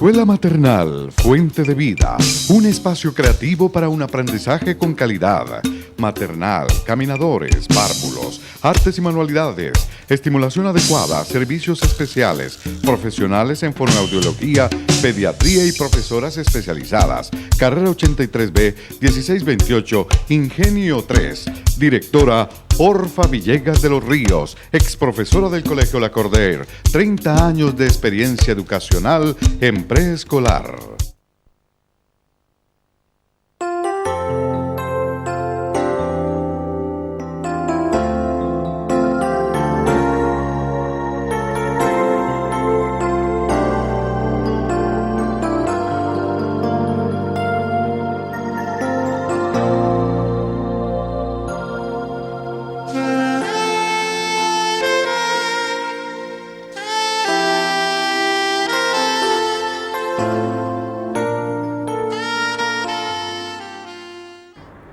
Escuela Maternal Fuente de Vida, un espacio creativo para un aprendizaje con calidad. Maternal, caminadores, párvulos, artes y manualidades, estimulación adecuada, servicios especiales, profesionales en fonoaudiología, pediatría y profesoras especializadas. Carrera 83B, 1628, Ingenio 3. Directora Orfa Villegas de los Ríos, ex profesora del Colegio La Cordaire, 30 años de experiencia educacional en preescolar.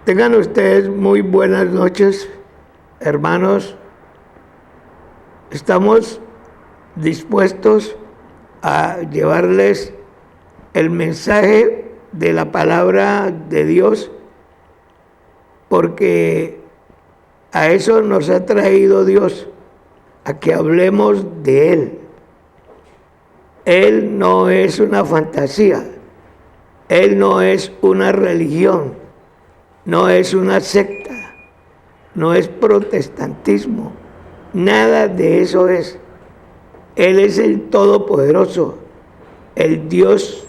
Tengan ustedes muy buenas noches, hermanos. Estamos dispuestos a llevarles el mensaje de la palabra de Dios, porque a eso nos ha traído Dios, a que hablemos de Él. Él no es una fantasía, Él no es una religión, no es una secta, no es protestantismo, nada de eso es. Él es el Todopoderoso, el Dios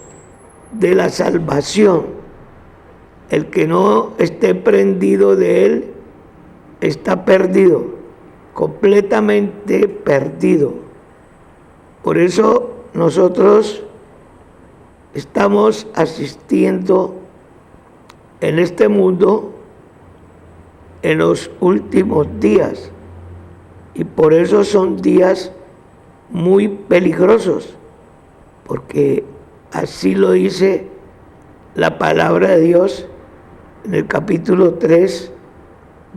de la salvación. El que no esté prendido de Él está perdido, completamente perdido. Por eso nosotros estamos asistiendo en este mundo en los últimos días, y por eso son días muy peligrosos, porque así lo dice la palabra de Dios en el capítulo 3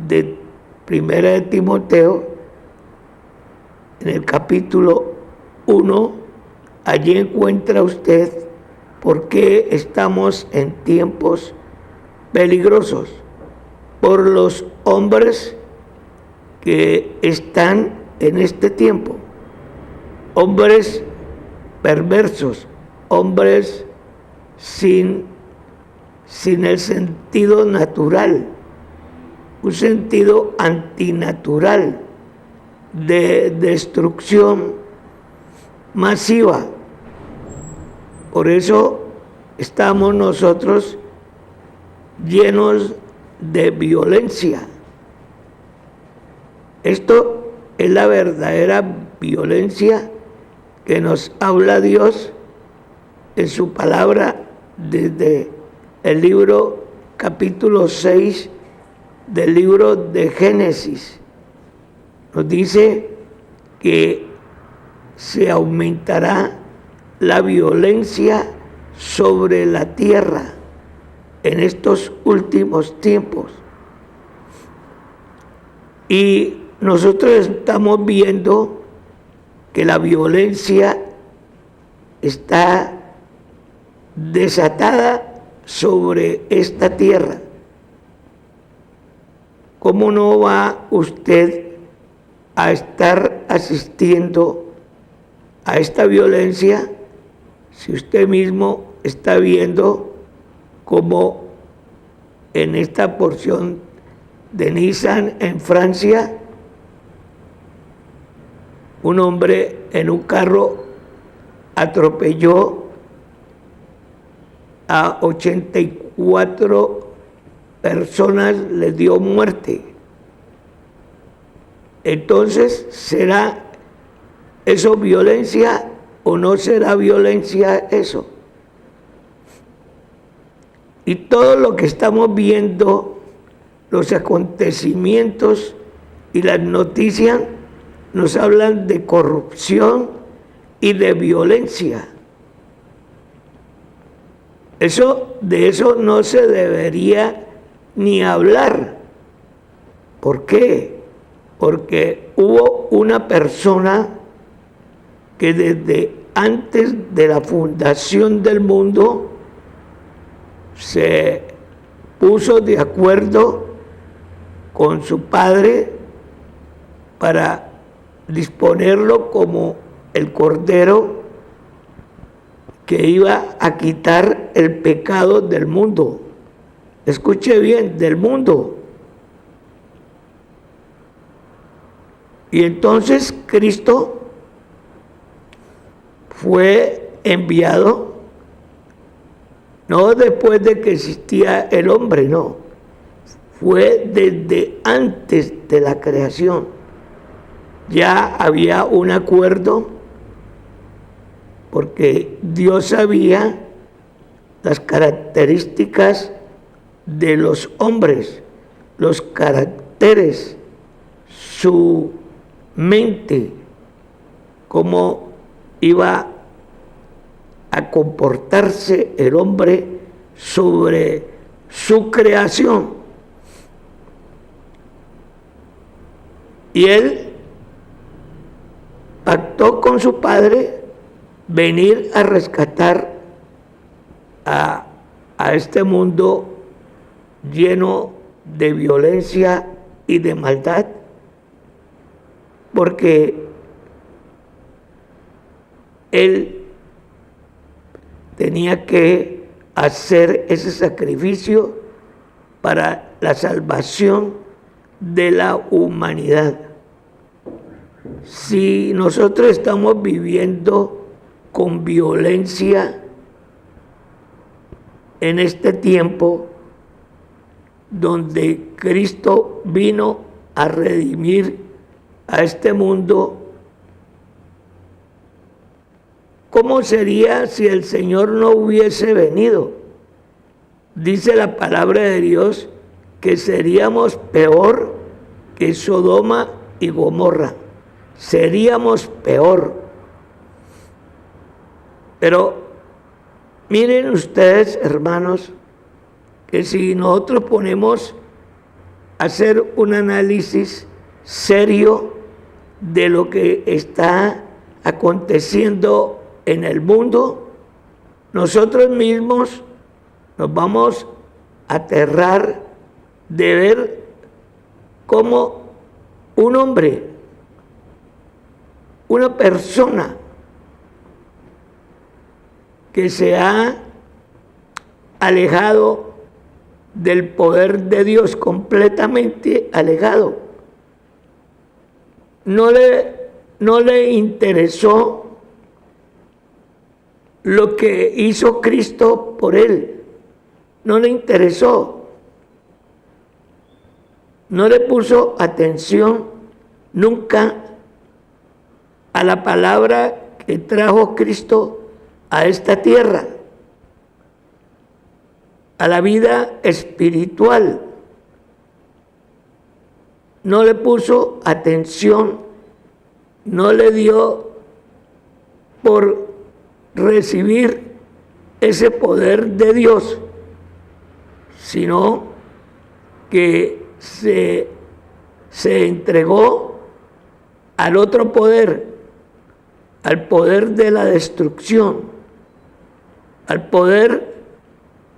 de Primera de Timoteo, en el capítulo 1, allí encuentra usted por qué estamos en tiempos peligrosos, por los hombres que están en este tiempo, hombres perversos, hombres sin el sentido natural, un sentido antinatural de destrucción masiva. Por eso estamos nosotros llenos de violencia. Esto es la verdadera violencia que nos habla Dios en su palabra desde el libro capítulo 6 del libro de Génesis. Nos dice que se aumentará la violencia sobre la tierra en estos últimos tiempos. Y nosotros estamos viendo que la violencia está desatada sobre esta tierra. ¿Cómo no va usted a estar asistiendo a esta violencia si usted mismo está viendo como en esta porción de Nissan en Francia, un hombre en un carro atropelló a 84 personas, les dio muerte? Entonces, ¿será eso violencia o no será violencia eso? Y todo lo que estamos viendo, los acontecimientos y las noticias, nos hablan de corrupción y de violencia. De eso no se debería ni hablar. ¿Por qué? Porque hubo una persona que desde antes de la fundación del mundo se puso de acuerdo con su Padre para disponerlo como el Cordero que iba a quitar el pecado del mundo. Escuche bien, del mundo. Y entonces Cristo fue enviado, no después de que existía el hombre, no. Fue desde antes de la creación. Ya había un acuerdo porque Dios sabía las características de los hombres, los caracteres, su mente, cómo iba a comportarse el hombre sobre su creación. Y él pactó con su Padre venir a rescatar a este mundo lleno de violencia y de maldad, porque él tenía que hacer ese sacrificio para la salvación de la humanidad. Si nosotros estamos viviendo con violencia en este tiempo donde Cristo vino a redimir a este mundo, ¿cómo sería si el Señor no hubiese venido? Dice la palabra de Dios que seríamos peor que Sodoma y Gomorra. Seríamos peor. Pero miren ustedes, hermanos, que si nosotros ponemos a hacer un análisis serio de lo que está aconteciendo en el mundo, nosotros mismos nos vamos a aterrar de ver cómo un hombre, una persona que se ha alejado del poder de Dios, completamente alejado, no le interesó lo que hizo Cristo por él, no le interesó, no le puso atención nunca a la palabra que trajo Cristo a esta tierra, a la vida espiritual. No le puso atención, no le dio por recibir ese poder de Dios, sino que se entregó al otro poder, al poder de la destrucción, al poder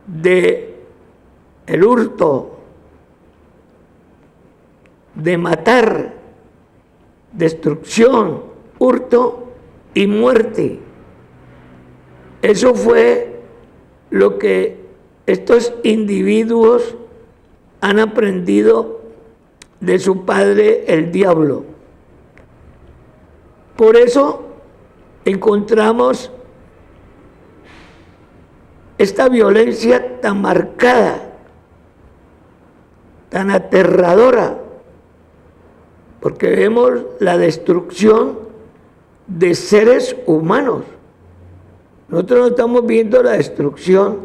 de el hurto, de matar, destrucción, hurto y muerte. Eso fue lo que estos individuos han aprendido de su padre el diablo. Por eso encontramos esta violencia tan marcada, tan aterradora, porque vemos la destrucción de seres humanos. Nosotros no estamos viendo la destrucción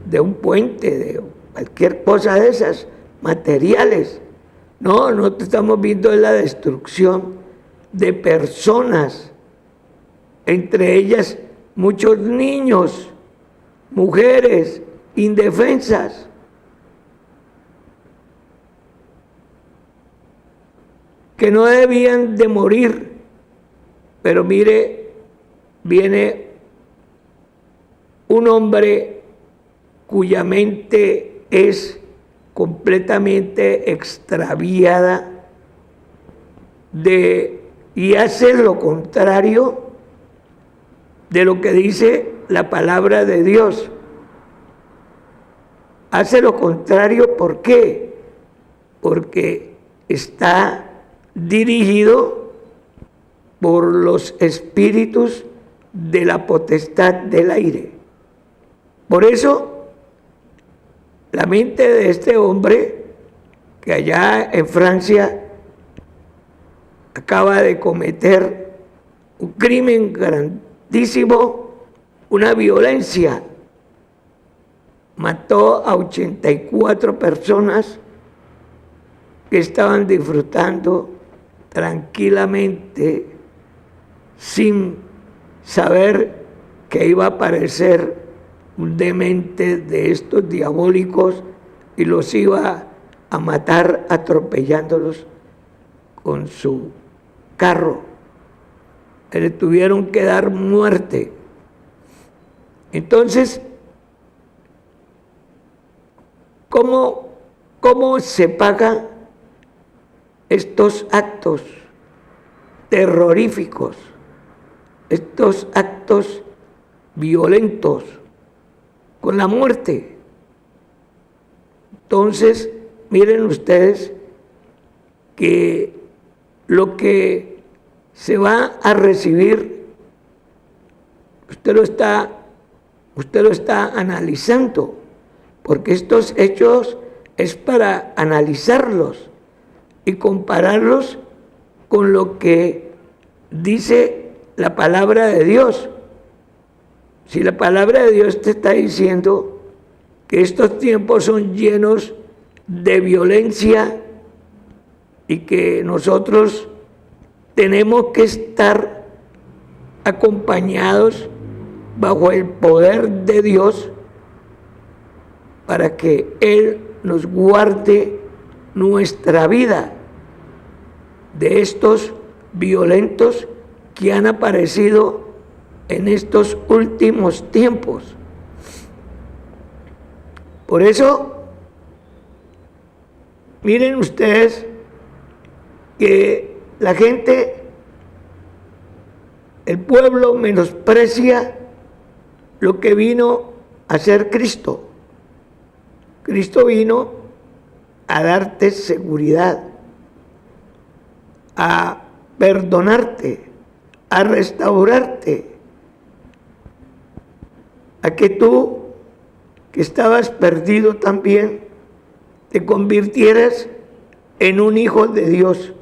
de un puente, de cualquier cosa de esas, materiales. No, nosotros estamos viendo la destrucción de personas, entre ellas muchos niños, mujeres indefensas. Que no debían de morir, pero mire viene un hombre cuya mente es completamente extraviada y hace lo contrario de lo que dice la palabra de Dios. Hace lo contrario, ¿por qué? Porque está dirigido por los espíritus de la potestad del aire. Por eso, la mente de este hombre, que allá en Francia acaba de cometer un crimen grandísimo, una violencia, mató a 84 personas que estaban disfrutando tranquilamente sin saber que iba a aparecer un demente de estos diabólicos y los iba a matar atropellándolos con su carro. Le tuvieron que dar muerte. Entonces, ¿cómo se pagan estos actos terroríficos, estos actos violentos? Con la muerte. Entonces, miren ustedes que lo que se va a recibir, usted lo está analizando, porque estos hechos es para analizarlos y compararlos con lo que dice la palabra de Dios. Si la palabra de Dios te está diciendo que estos tiempos son llenos de violencia y que nosotros tenemos que estar acompañados bajo el poder de Dios para que Él nos guarde nuestra vida de estos violentos que han aparecido en estos últimos tiempos. Por eso, miren ustedes que la gente, el pueblo menosprecia lo que vino a hacer Cristo. Cristo vino a darte seguridad, a perdonarte, a restaurarte, a que tú, que estabas perdido también, te convirtieras en un hijo de Dios.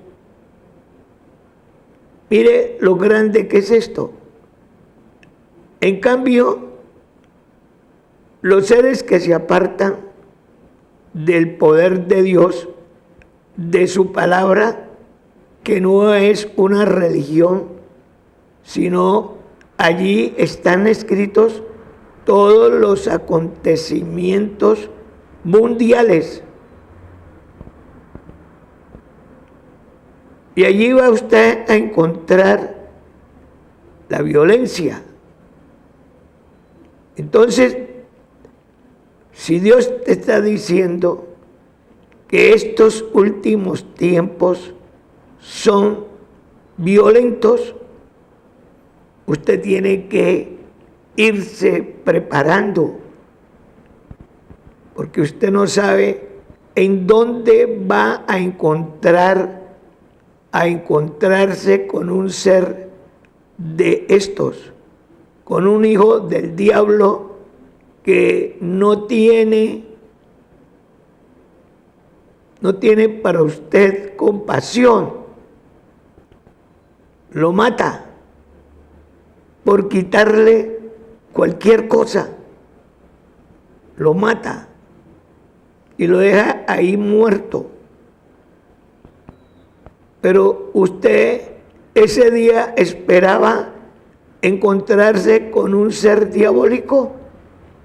Mire lo grande que es esto. En cambio, los seres que se apartan del poder de Dios, de su palabra, que no es una religión, sino allí están escritos todos los acontecimientos mundiales. Y allí va usted a encontrar la violencia. Entonces, si Dios te está diciendo que estos últimos tiempos son violentos, usted tiene que irse preparando, porque usted no sabe en dónde va a encontrarse con un ser de estos, con un hijo del diablo que no tiene para usted compasión. Lo mata por quitarle cualquier cosa. Lo mata y lo deja ahí muerto. Pero usted ese día esperaba encontrarse con un ser diabólico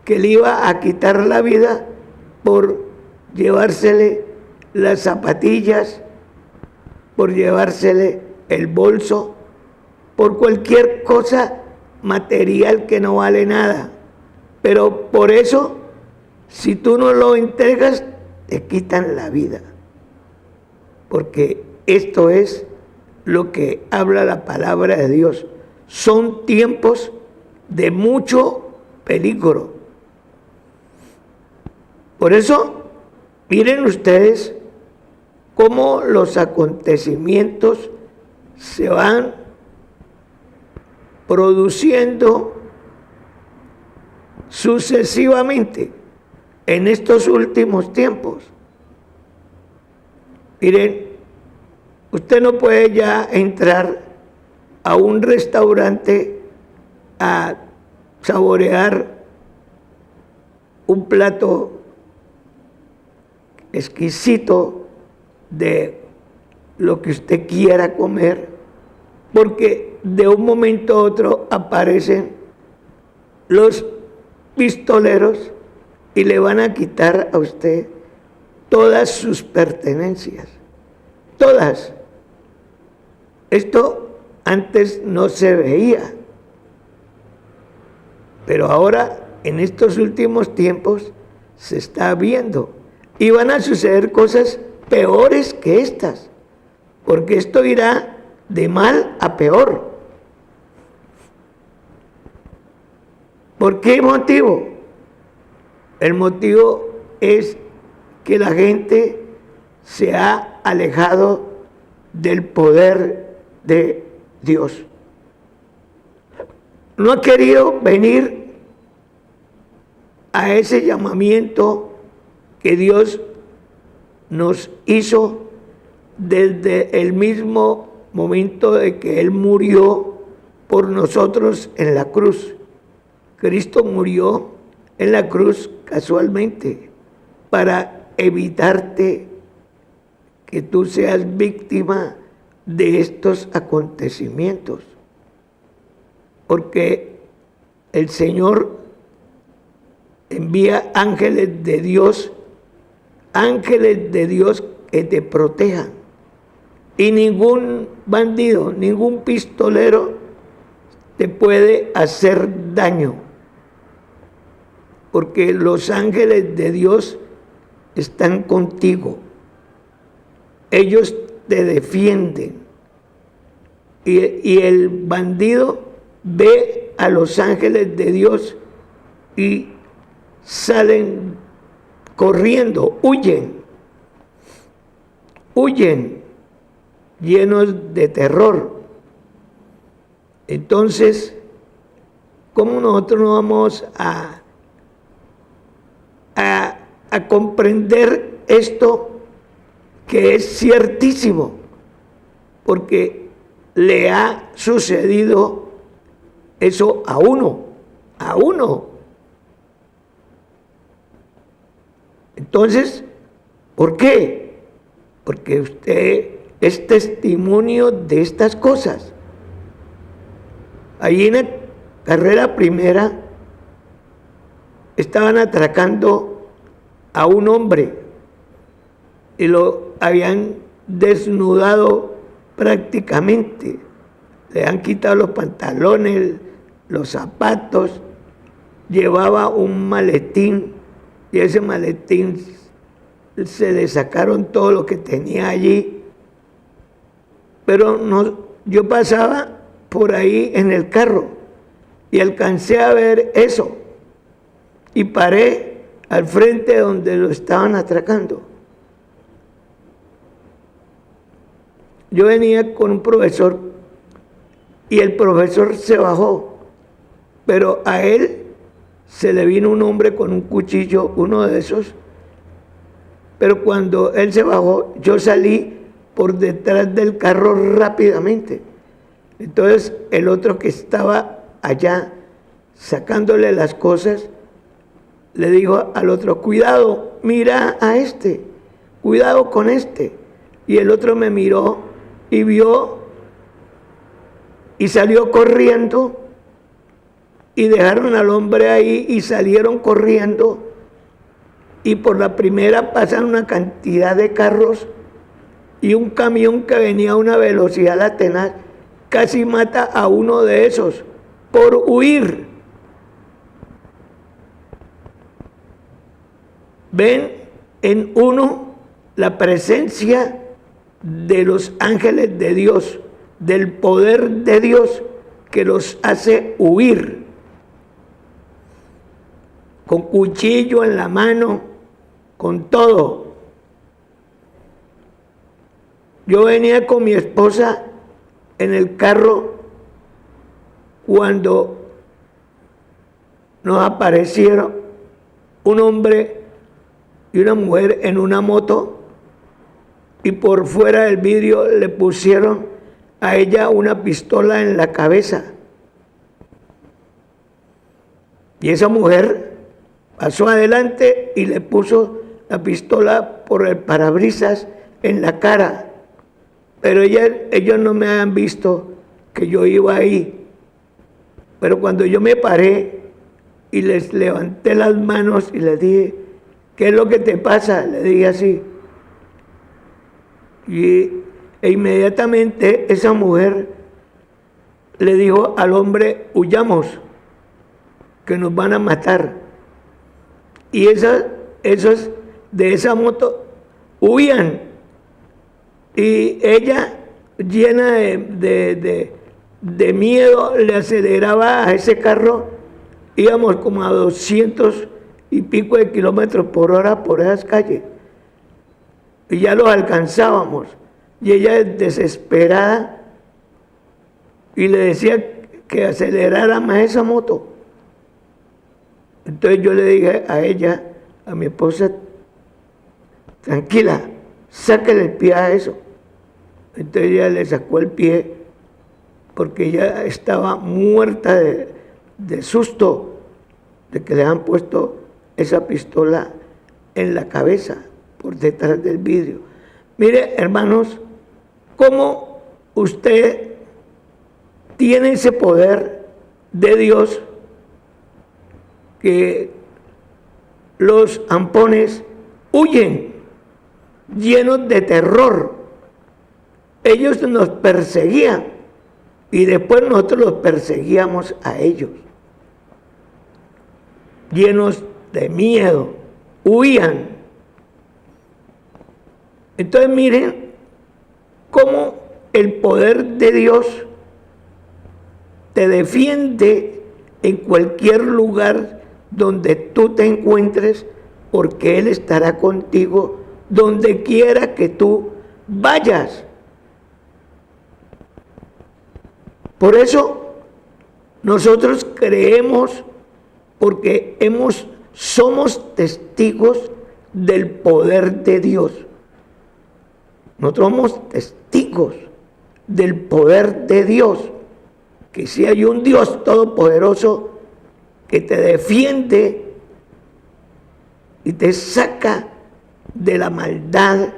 que le iba a quitar la vida por llevársele las zapatillas, por llevársele el bolso, por cualquier cosa material que no vale nada. Pero por eso, si tú no lo entregas, te quitan la vida. Porque esto es lo que habla la palabra de Dios. Son tiempos de mucho peligro. Por eso, miren ustedes cómo los acontecimientos se van produciendo sucesivamente en estos últimos tiempos. Miren, usted no puede ya entrar a un restaurante a saborear un plato exquisito de lo que usted quiera comer, porque de un momento a otro aparecen los pistoleros y le van a quitar a usted todas sus pertenencias, todas. Esto antes no se veía, pero ahora en estos últimos tiempos se está viendo y van a suceder cosas peores que estas, porque esto irá de mal a peor. ¿Por qué motivo? El motivo es que la gente se ha alejado del poder de Dios. No ha querido venir a ese llamamiento que Dios nos hizo desde el mismo momento de que Él murió por nosotros en la cruz. Cristo murió en la cruz casualmente para evitarte que tú seas víctima de estos acontecimientos. Porque el Señor envía ángeles de Dios que te protejan. Y ningún bandido, ningún pistolero te puede hacer daño. Porque los ángeles de Dios están contigo. Ellos te defienden. Y el bandido ve a los ángeles de Dios y salen corriendo, huyen, llenos de terror. Entonces, ¿cómo nosotros no vamos a comprender esto que es ciertísimo? Porque le ha sucedido eso a uno. Entonces, ¿por qué? Porque usted es testimonio de estas cosas. Allí en la carrera primera estaban atracando a un hombre y lo habían desnudado prácticamente. Le han quitado los pantalones, los zapatos, llevaba un maletín y ese maletín se le sacaron todo lo que tenía allí. Pero no, yo pasaba por ahí en el carro y alcancé a ver eso y paré al frente donde lo estaban atracando. Yo venía con un profesor y el profesor se bajó, pero a él se le vino un hombre con un cuchillo, uno de esos, pero cuando él se bajó, yo salí por detrás del carro rápidamente. Entonces el otro que estaba allá sacándole las cosas, le dijo al otro, cuidado, mira a este, cuidado con este. Y el otro me miró y vio y salió corriendo y dejaron al hombre ahí y salieron corriendo y por la primera pasan una cantidad de carros y un camión que venía a una velocidad tenaz casi mata a uno de esos por huir. Ven en uno la presencia de los ángeles de Dios, del poder de Dios que los hace huir. Con cuchillo en la mano, con todo. Yo venía con mi esposa en el carro cuando nos aparecieron un hombre y una mujer en una moto y por fuera del vidrio le pusieron a ella una pistola en la cabeza. Y esa mujer pasó adelante y le puso la pistola por el parabrisas en la cara. Pero ellos no me habían visto que yo iba ahí. Pero cuando yo me paré y les levanté las manos y les dije, ¿qué es lo que te pasa? Le dije así. E inmediatamente esa mujer le dijo al hombre, huyamos, que nos van a matar. Y esos de esa moto huían. Y ella, llena de miedo, le aceleraba a ese carro. Íbamos como a 200 y pico de kilómetros por hora por esas calles. Y ya los alcanzábamos. Y ella, desesperada, y le decía que acelerara más esa moto. Entonces yo le dije a ella, a mi esposa, tranquila, sáquele el pie a eso. Entonces ella le sacó el pie porque ella estaba muerta de susto de que le han puesto esa pistola en la cabeza por detrás del vidrio. Mire, hermanos, cómo usted tiene ese poder de Dios que los ampones huyen llenos de terror. Ellos nos perseguían y después nosotros los perseguíamos a ellos. Llenos de miedo, huían. Entonces miren cómo el poder de Dios te defiende en cualquier lugar donde tú te encuentres, porque Él estará contigo donde quiera que tú vayas. Por eso nosotros creemos, porque somos testigos del poder de Dios. Nosotros somos testigos del poder de Dios, que si hay un Dios todopoderoso que te defiende y te saca de la maldad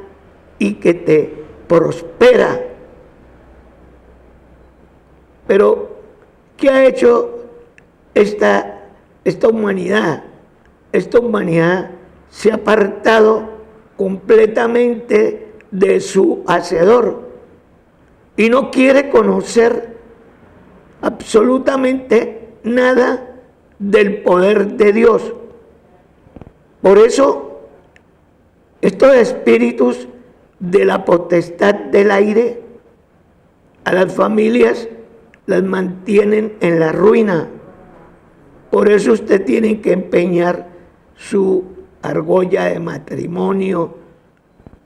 y que te prospera. Pero ¿qué ha hecho esta humanidad? Esta humanidad se ha apartado completamente de su Hacedor y no quiere conocer absolutamente nada del poder de Dios. Por eso, estos espíritus de la potestad del aire a las familias las mantienen en la ruina. Por eso usted tiene que empeñar su argolla de matrimonio,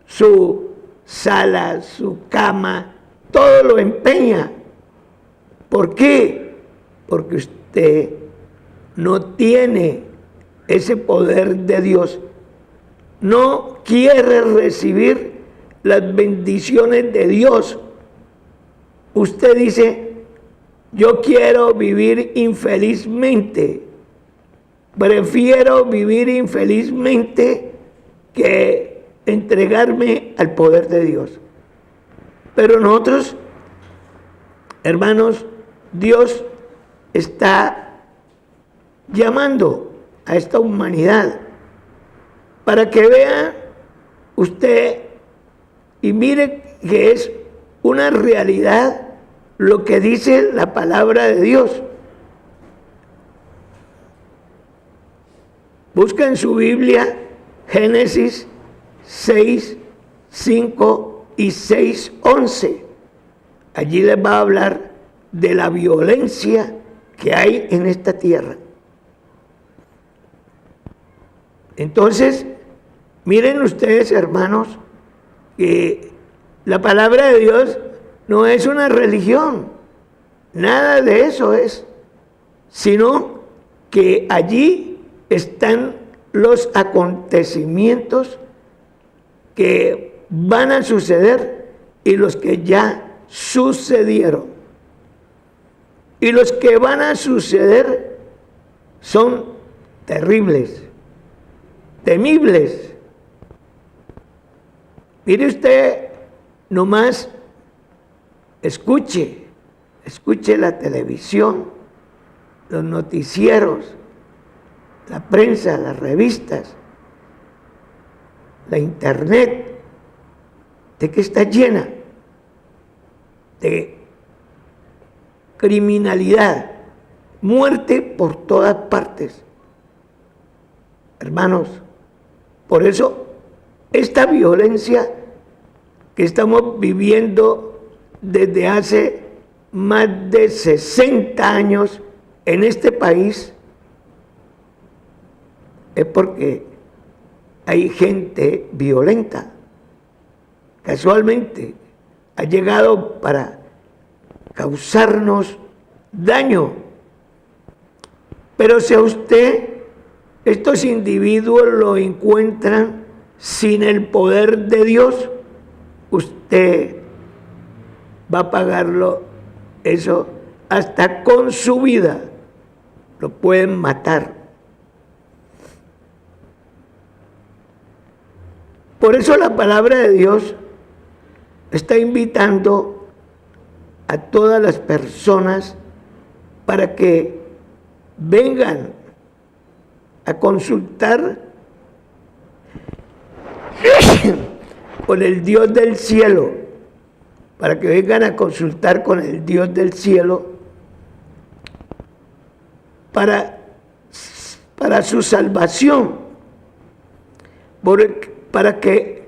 su sala, su cama, todo lo empeña. ¿Por qué? Porque usted no tiene ese poder de Dios. No quiere recibir las bendiciones de Dios. Usted dice, yo quiero vivir infelizmente. Prefiero vivir infelizmente que entregarme al poder de Dios. Pero nosotros, hermanos, Dios está llamando a esta humanidad para que vea usted y mire que es una realidad lo que dice la palabra de Dios. Busca en su Biblia Génesis 6, 5 y 6, 11. Allí les va a hablar de la violencia que hay en esta tierra. Entonces, miren ustedes, hermanos, que la palabra de Dios no es una religión, nada de eso es, sino que allí están los acontecimientos que van a suceder y los que ya sucedieron. Y los que van a suceder son terribles, temibles. Mire usted, nomás escuche la televisión, los noticieros, la prensa, las revistas, la internet, ¿de qué está llena? De criminalidad, muerte por todas partes. Hermanos, por eso esta violencia que estamos viviendo desde hace más de 60 años en este país es porque hay gente violenta. Casualmente ha llegado para causarnos daño. Pero si a usted estos individuos lo encuentran sin el poder de Dios, usted va a pagarlo eso hasta con su vida. Lo pueden matar. Por eso la palabra de Dios está invitando a todas las personas para que vengan a consultar con el Dios del cielo, para que vengan a consultar con el Dios del cielo para su salvación, para que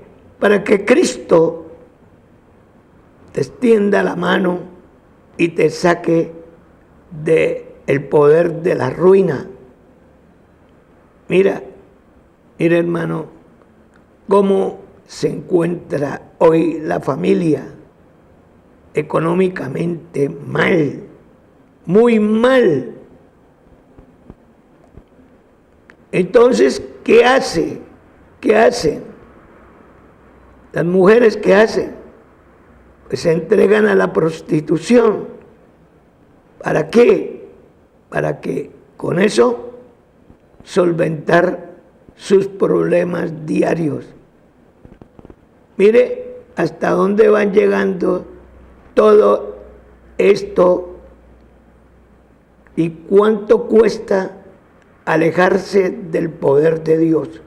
Cristo te extienda la mano y te saque del poder de la ruina. Mira hermano, cómo se encuentra hoy la familia económicamente mal, muy mal. Entonces, ¿qué hacen? Las mujeres, ¿qué hacen? Pues se entregan a la prostitución. ¿Para qué? Para que con eso solventar sus problemas diarios. Mire hasta dónde van llegando todo esto y cuánto cuesta alejarse del poder de Dios.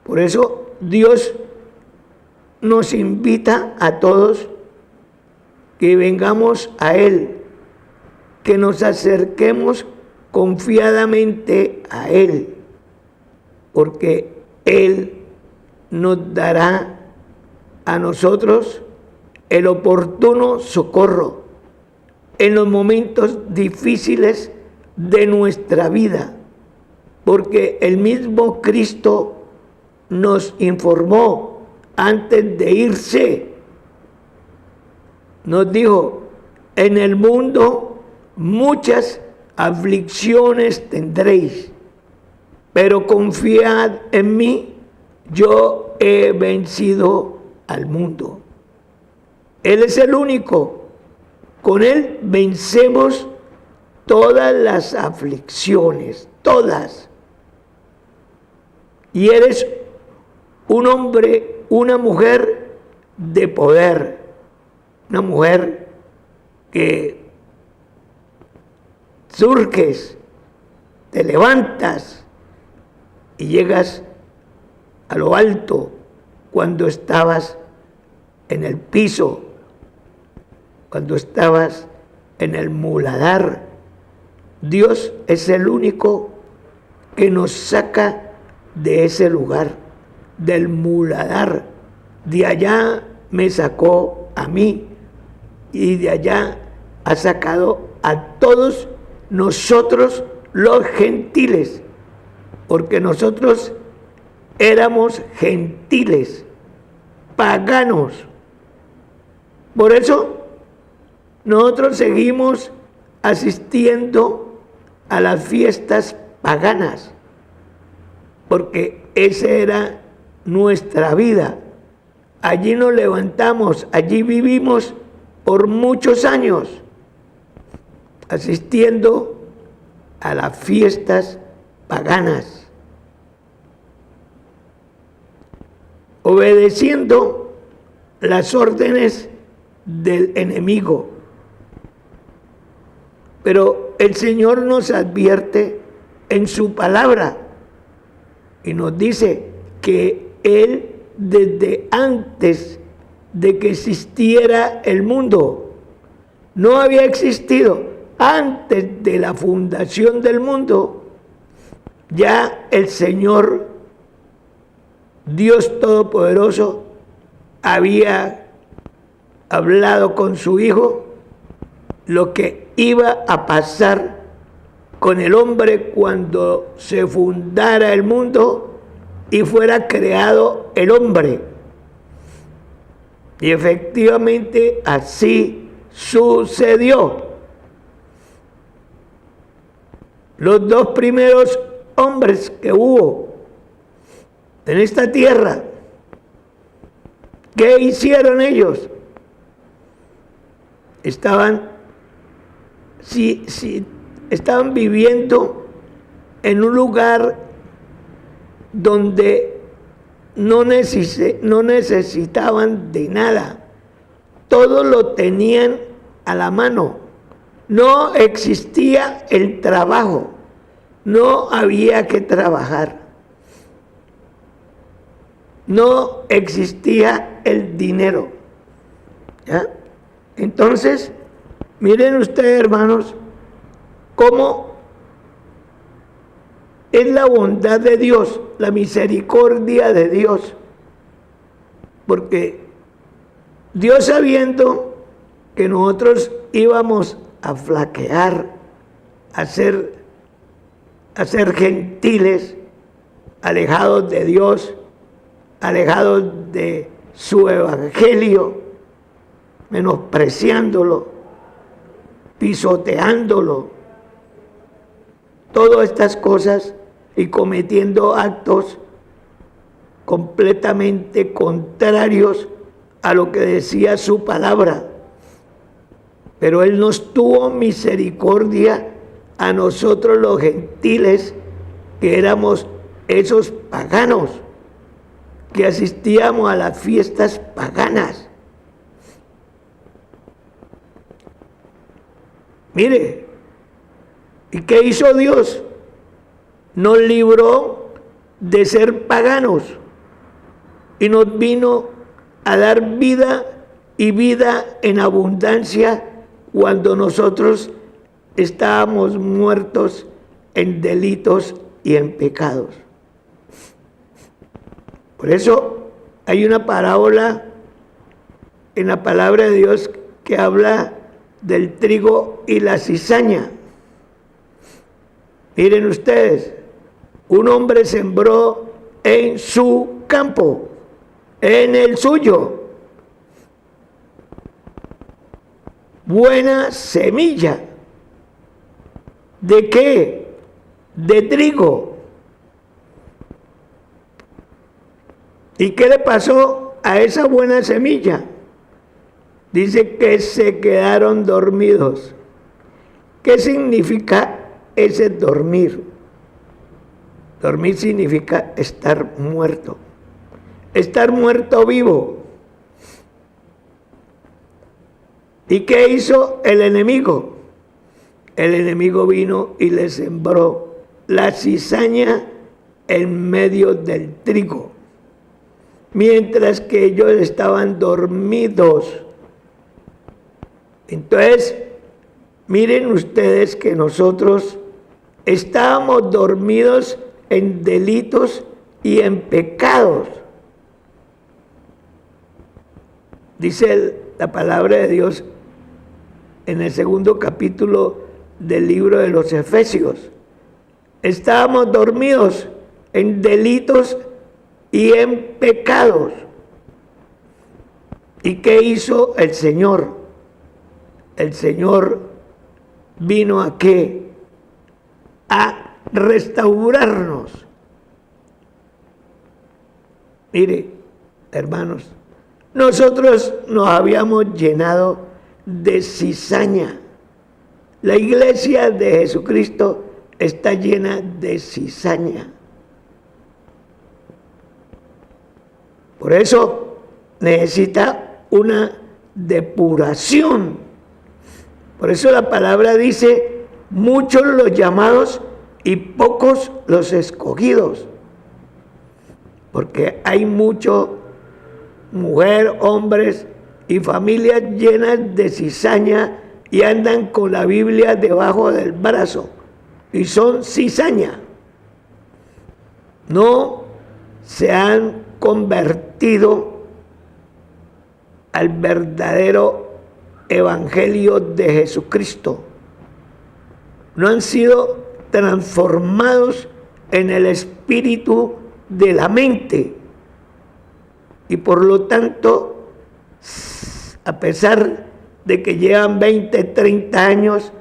Por eso Dios nos invita a todos que vengamos a Él, que nos acerquemos confiadamente a Él, porque Él nos dará a nosotros el oportuno socorro en los momentos difíciles de nuestra vida, porque el mismo Cristo nos informó antes de irse, nos dijo: en el mundo muchas aflicciones tendréis, pero confiad en mí, yo he vencido al mundo. Él es el único, con Él vencemos todas las aflicciones, todas. Y eres un hombre, una mujer de poder, una mujer que surges, te levantas y llegas a lo alto cuando estabas en el piso, cuando estabas en el muladar. Dios es el único que nos saca de ese lugar, del muladar. De allá me sacó a mí y de allá ha sacado a todos nosotros los gentiles, porque nosotros éramos gentiles, paganos. Por eso nosotros seguimos asistiendo a las fiestas paganas, porque esa era nuestra vida. Allí nos levantamos, allí vivimos por muchos años, asistiendo a las fiestas paganas, obedeciendo las órdenes del enemigo. Pero el Señor nos advierte en su palabra y nos dice que Él, desde antes de que existiera el mundo, no había existido, antes de la fundación del mundo, ya el Señor, Dios Todopoderoso, había hablado con su Hijo lo que iba a pasar con el hombre cuando se fundara el mundo y fuera creado el hombre. Y efectivamente así sucedió. Los dos primeros hombres que hubo en esta tierra, ¿qué hicieron ellos? Estaban viviendo en un lugar donde no necesitaban de nada. Todo lo tenían a la mano. No existía el trabajo. No había que trabajar. No existía el dinero. ¿Ya? Entonces, miren ustedes, hermanos, cómo es la bondad de Dios, la misericordia de Dios. Porque Dios, sabiendo que nosotros íbamos a flaquear, a ser gentiles, alejados de Dios, alejados de su evangelio, menospreciándolo, pisoteándolo, todas estas cosas, y cometiendo actos completamente contrarios a lo que decía su palabra. Pero Él nos tuvo misericordia a nosotros los gentiles, que éramos esos paganos, que asistíamos a las fiestas paganas. Mire, ¿y qué hizo Dios? Nos libró de ser paganos y nos vino a dar vida, y vida en abundancia, cuando nosotros estábamos muertos en delitos y en pecados. Por eso hay una parábola en la palabra de Dios que habla del trigo y la cizaña. Miren ustedes, un hombre sembró en su campo, en el suyo, buena semilla. ¿De qué? De trigo. ¿Y qué le pasó a esa buena semilla? Dice que se quedaron dormidos. ¿Qué significa ese dormir? Dormir significa estar muerto vivo. ¿Y qué hizo el enemigo? El enemigo vino y le sembró la cizaña en medio del trigo, mientras que ellos estaban dormidos. Entonces, miren ustedes que nosotros estábamos dormidos en delitos y en pecados. Dice la palabra de Dios en el 2 capítulo del libro de los Efesios. Estábamos dormidos en delitos y en pecados. ¿Y qué hizo el Señor? El Señor vino ¿a qué? A restaurarnos. Mire, hermanos, nosotros nos habíamos llenado de cizaña. La iglesia de Jesucristo está llena de cizaña. Por eso necesita una depuración. Por eso la palabra dice, muchos los llamados y pocos los escogidos. Porque hay mucho mujer, hombres y familias llenas de cizaña y andan con la Biblia debajo del brazo y son cizaña. No se han convertido al verdadero evangelio de Jesucristo. No han sido transformados en el espíritu de la mente. Y por lo tanto, a pesar de que llevan 20, 30 años,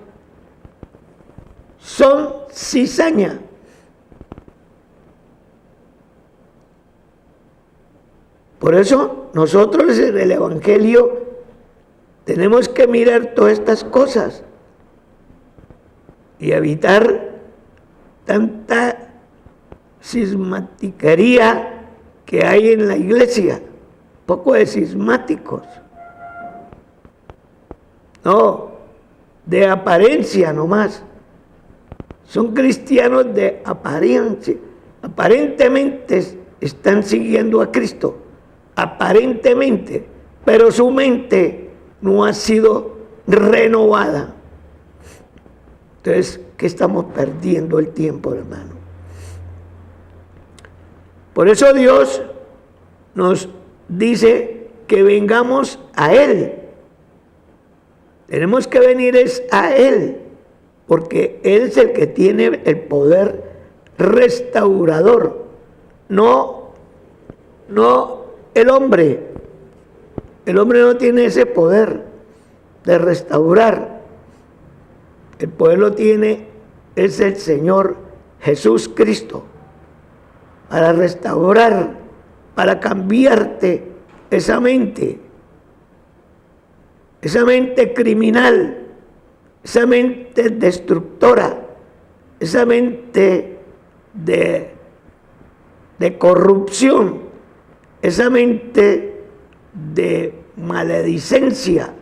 son cizaña. Por eso nosotros en el Evangelio tenemos que mirar todas estas cosas y evitar tanta cismatiquería que hay en la iglesia, poco de cismáticos. No, de apariencia nomás. Son cristianos de apariencia. Aparentemente están siguiendo a Cristo. Aparentemente. Pero su mente no ha sido renovada. Entonces, ¿qué estamos perdiendo el tiempo, hermano? Por eso Dios nos dice que vengamos a Él. Tenemos que venir a Él, porque Él es el que tiene el poder restaurador, no el hombre. El hombre no tiene ese poder de restaurar. El poder lo tiene, es el Señor Jesús Cristo, para restaurar, para cambiarte esa mente criminal, esa mente destructora, esa mente de corrupción, esa mente de maledicencia.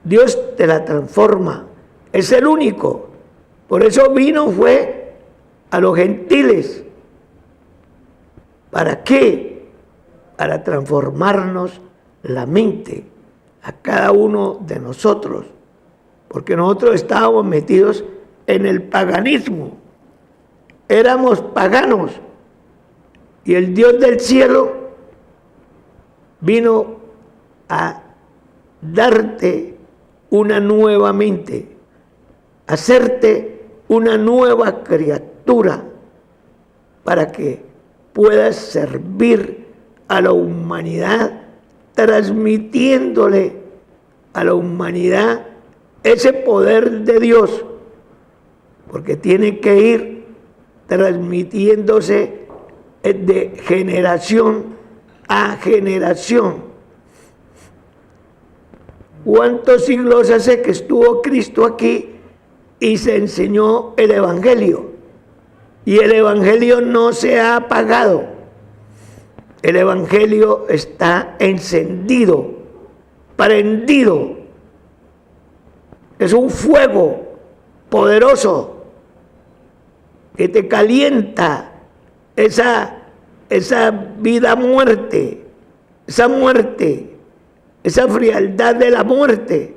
Dios te la transforma, es el único. Por eso fue a los gentiles. ¿Para qué? Para transformarnos la mente a cada uno de nosotros, porque nosotros estábamos metidos en el paganismo, éramos paganos, y el Dios del cielo vino a darte una nueva mente, hacerte una nueva criatura, para que puedas servir a la humanidad, transmitiéndole a la humanidad ese poder de Dios, porque tiene que ir transmitiéndose de generación a generación. ¿Cuántos siglos hace que estuvo Cristo aquí y se enseñó el Evangelio? Y el Evangelio no se ha apagado. El Evangelio está encendido, prendido. Es un fuego poderoso que te calienta esa vida-muerte, esa frialdad de la muerte.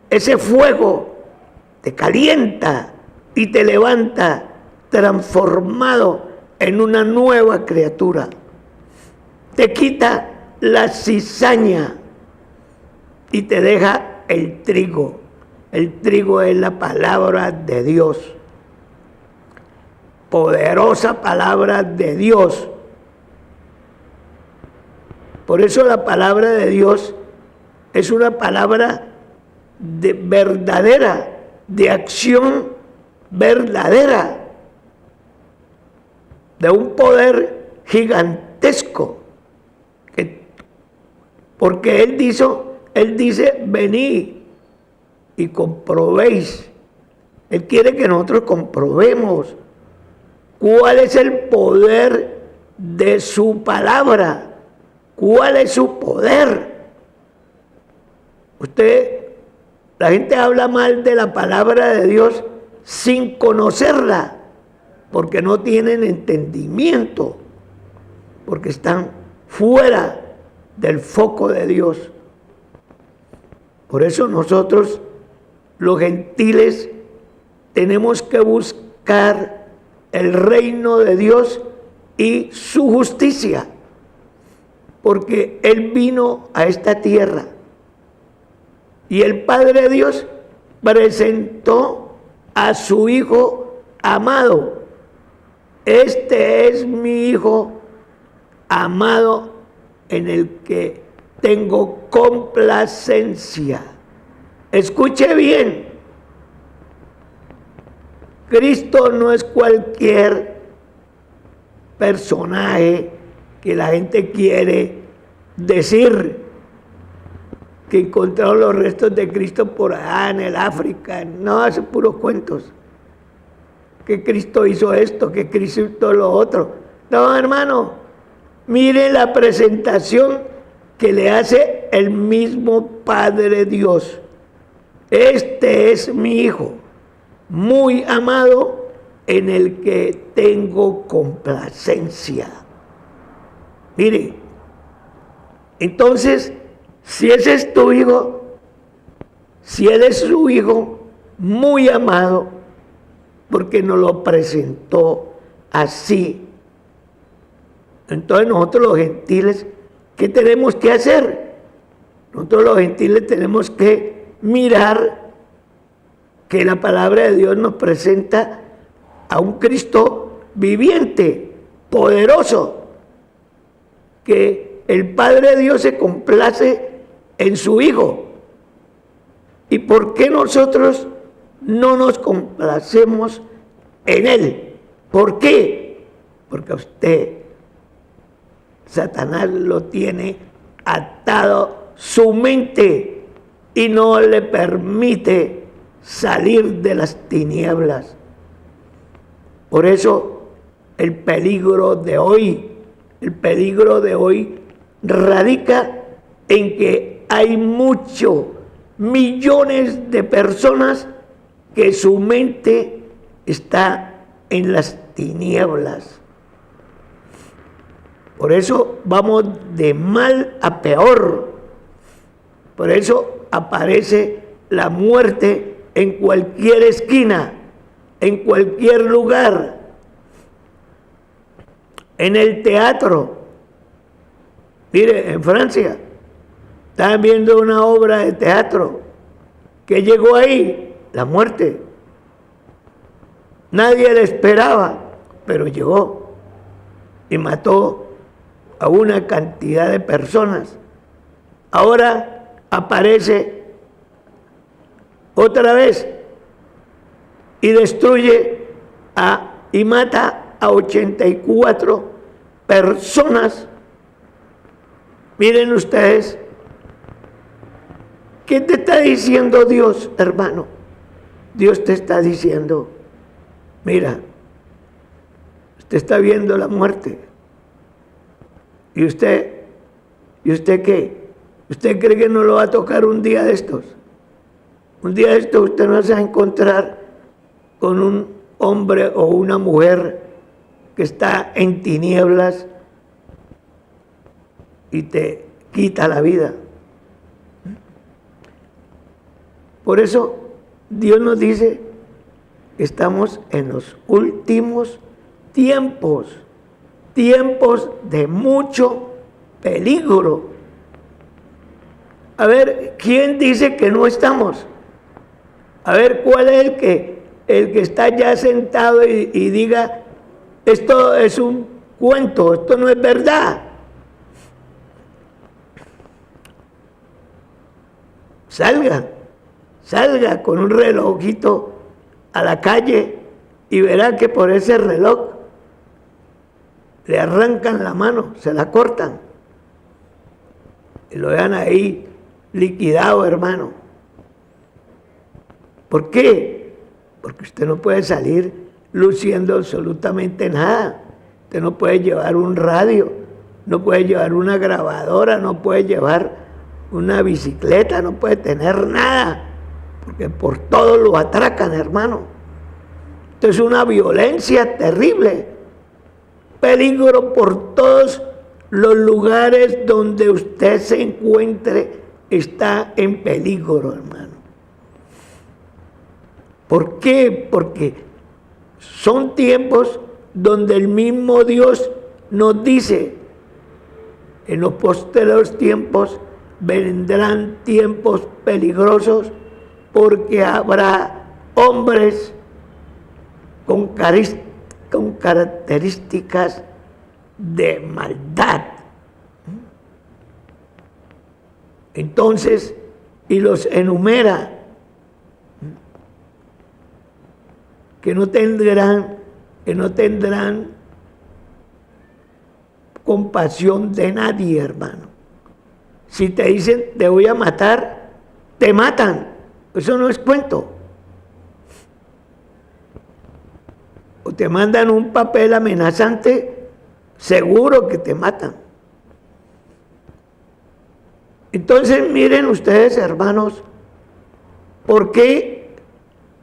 Ese fuego te calienta y te levanta transformado en una nueva criatura. Te quita la cizaña y te deja el trigo. El trigo es la palabra de Dios. Poderosa palabra de Dios. Por eso la palabra de Dios es una palabra verdadera, de acción verdadera, de un poder gigantesco. Porque Él dice, venid y comprobéis. Él quiere que nosotros comprobemos cuál es el poder de su palabra. ¿Cuál es su poder? La gente habla mal de la palabra de Dios sin conocerla, porque no tienen entendimiento, porque están fuera del foco de Dios. Por eso nosotros, los gentiles, tenemos que buscar el reino de Dios y su justicia, porque Él vino a esta tierra y el Padre Dios presentó a su Hijo amado. Este es mi Hijo amado en el que tengo complacencia. Escuche bien, Cristo no es cualquier personaje que la gente quiere decir que encontraron los restos de Cristo por allá en el África. No, hace puros cuentos. Que Cristo hizo esto, que Cristo hizo lo otro. No, hermano, mire la presentación que le hace el mismo Padre Dios. Este es mi Hijo, muy amado, en el que tengo complacencia. Mire, entonces, si ese es tu Hijo, si Él es su Hijo muy amado, porque nos lo presentó así, entonces nosotros los gentiles, ¿qué tenemos que hacer? Nosotros los gentiles tenemos que mirar que la palabra de Dios nos presenta a un Cristo viviente, poderoso, que el Padre Dios se complace en su Hijo. ¿Y por qué nosotros no nos complacemos en Él? ¿Por qué? Porque a usted Satanás lo tiene atado su mente y no le permite salir de las tinieblas. Por eso el peligro de hoy radica en que hay millones de personas que su mente está en las tinieblas. Por eso vamos de mal a peor. Por eso aparece la muerte en cualquier esquina, en cualquier lugar. En el teatro. Mire, en Francia estaban viendo una obra de teatro. ¿Qué llegó ahí? La muerte. Nadie le esperaba, pero llegó y mató a una cantidad de personas. Ahora aparece otra vez y destruye y mata a 84 personas. Miren ustedes, ¿qué te está diciendo Dios, hermano? Dios te está diciendo, mira, usted está viendo la muerte. ¿Y usted qué? ¿Usted cree que no lo va a tocar un día de estos? Un día de estos usted no se va a encontrar con un hombre o una mujer que está en tinieblas y te quita la vida. Por eso Dios nos dice que estamos en los últimos tiempos, tiempos de mucho peligro. A ver, ¿quién dice que no estamos? A ver, ¿cuál es el que está ya sentado y diga, esto es un cuento, esto no es verdad? Salga con un relojito a la calle y verá que por ese reloj le arrancan la mano, se la cortan y lo dejan ahí liquidado, hermano. ¿Por qué? Porque usted no puede salir luciendo absolutamente nada. Usted no puede llevar un radio, no puede llevar una grabadora, no puede llevar una bicicleta, no puede tener nada, porque por todo lo atracan, hermano. Esto es una violencia terrible, peligro por todos los lugares donde usted se encuentre, está en peligro, hermano. ¿Por qué? Porque son tiempos donde el mismo Dios nos dice, en los posteriores tiempos vendrán tiempos peligrosos, porque habrá hombres con características de maldad. Entonces, y los enumera, que no tendrán compasión de nadie, hermano. Si te dicen te voy a matar, te matan. Eso no es cuento. O te mandan un papel amenazante, seguro que te matan. Entonces miren ustedes, hermanos, ¿por qué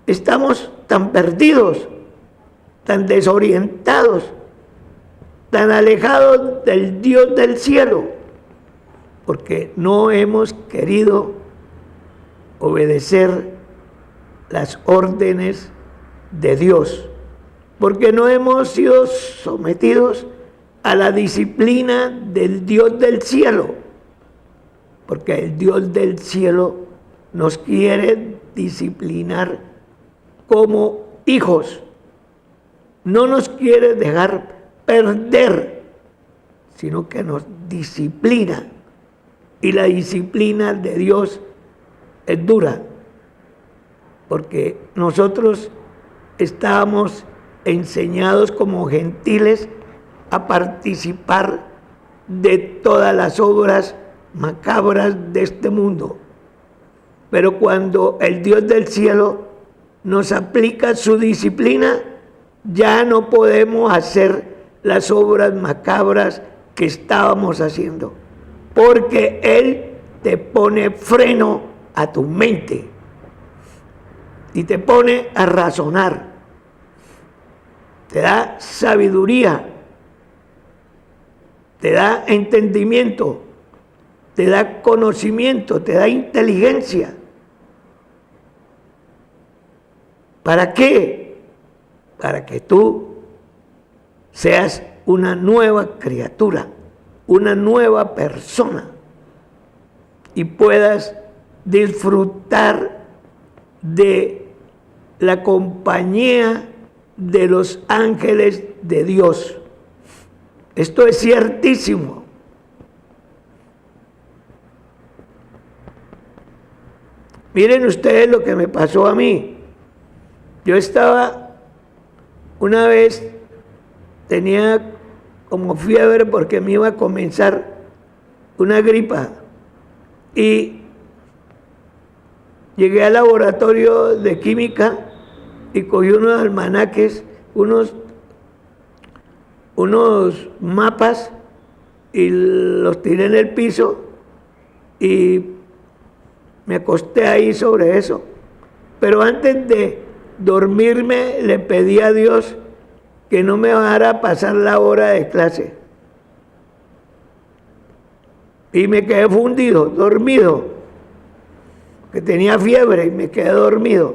estamos tan perdidos, tan desorientados, tan alejados del Dios del cielo? Porque no hemos querido obedecer las órdenes de Dios, porque no hemos sido sometidos a la disciplina del Dios del cielo, porque el Dios del cielo nos quiere disciplinar como hijos, no nos quiere dejar perder, sino que nos disciplina. Y la disciplina de Dios es dura, porque nosotros estábamos enseñados como gentiles a participar de todas las obras macabras de este mundo. Pero cuando el Dios del cielo nos aplica su disciplina, ya no podemos hacer las obras macabras que estábamos haciendo, porque Él te pone freno a tu mente y te pone a razonar, te da sabiduría, te da entendimiento, te da conocimiento, te da inteligencia. ¿Para qué? Para que tú seas una nueva criatura, una nueva persona, y puedas disfrutar de la compañía de los ángeles de Dios. Esto es ciertísimo. Miren ustedes lo que me pasó a mí. Yo estaba, una vez, tenía como fiebre porque me iba a comenzar una gripa, y llegué al laboratorio de química y cogí unos almanaques, unos mapas, y los tiré en el piso y me acosté ahí sobre eso. Pero antes de dormirme le pedí a Dios que no me dejara pasar la hora de clase. Y me quedé fundido, dormido, que tenía fiebre y me quedé dormido.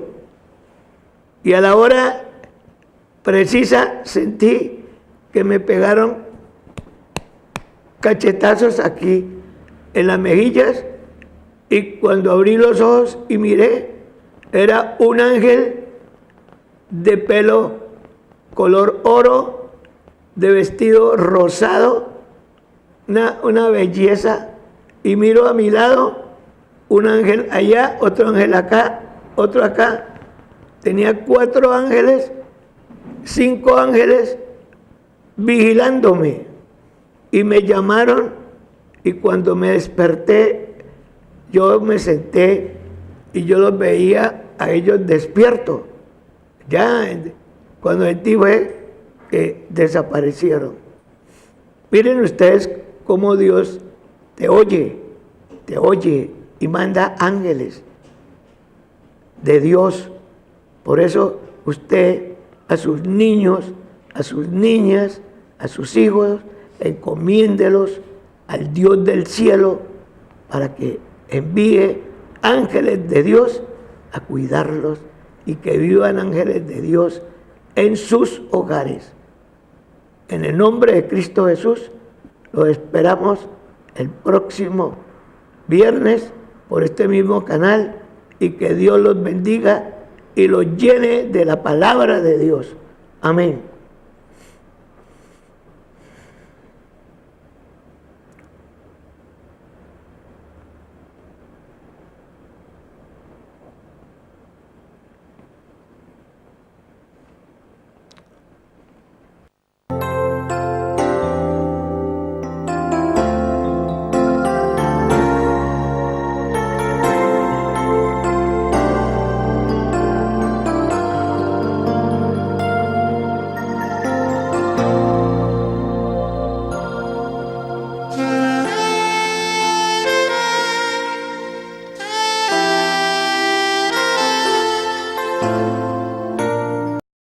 Y a la hora precisa sentí que me pegaron cachetazos aquí en las mejillas, y cuando abrí los ojos y miré, era un ángel de pelo color oro, de vestido rosado, una belleza, y miro a mi lado, un ángel allá, otro ángel acá, otro acá. Tenía 4 ángeles, 5 ángeles vigilándome, y me llamaron, y cuando me desperté, yo me senté y yo los veía a ellos despiertos. Ya cuando sentí fue que desaparecieron. Miren ustedes cómo Dios te oye y manda ángeles de Dios. Por eso usted a sus niños, a sus niñas, a sus hijos, encomiéndelos al Dios del cielo para que envíe ángeles de Dios a cuidarlos y que vivan ángeles de Dios en sus hogares. En el nombre de Cristo Jesús, los esperamos el próximo viernes por este mismo canal, y que Dios los bendiga y los llene de la palabra de Dios. Amén.